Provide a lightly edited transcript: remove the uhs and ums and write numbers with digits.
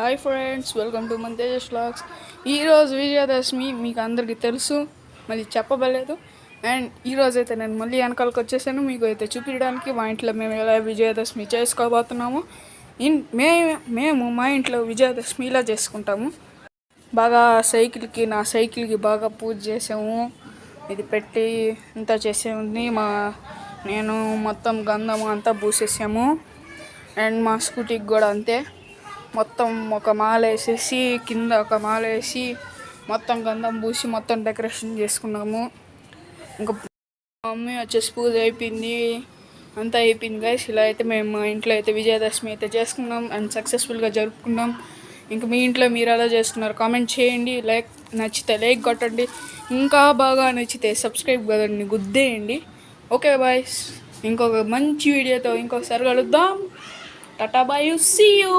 Hi friends, welcome to మన Tejas vlogs. ఈరోజు విజయదశమి మీకు అందరికీ తెలుసు, మళ్ళీ చెప్పబలేదు. అండ్ ఈరోజు అయితే నేను మళ్ళీ వెనకాలకు వచ్చేసాను మీకు అయితే చూపించడానికి మా ఇంట్లో మేము ఎలా విజయదశమి చేసుకోబోతున్నాము. మేము మా ఇంట్లో విజయదశమి ఇలా చేసుకుంటాము. బాగా నా సైకిల్కి బాగా పూజ చేసాము. ఇది పెట్టి ఇంత చేసేది నేను మొత్తం గంధం అంతా పూసేసాము. అండ్ మా స్కూటీకి కూడా అంతే, మొత్తం ఒక మాల వేసేసి కింద ఒక మాల వేసి మొత్తం గంధం పూసి మొత్తం డెకరేషన్ చేసుకున్నాము. ఇంకా మా మమ్మీ వచ్చేసి పూజ అయిపోయింది, అంతా అయిపోయింది గైస్. ఇలా అయితే మేము మా ఇంట్లో అయితే విజయదశమి అయితే చేసుకున్నాం అండ్ సక్సెస్ఫుల్గా జరుపుకున్నాం. ఇంకా మీ ఇంట్లో మీరు ఎలా చేసుకున్నారు కామెంట్ చేయండి. నచ్చితే లైక్ కొట్టండి, ఇంకా బాగా నచ్చితే సబ్స్క్రైబ్ కదండి గుద్దేయండి. ఓకే బాయ్స్, ఇంకొక మంచి వీడియోతో ఇంకొకసారి కలుద్దాం. Tata bye, see you.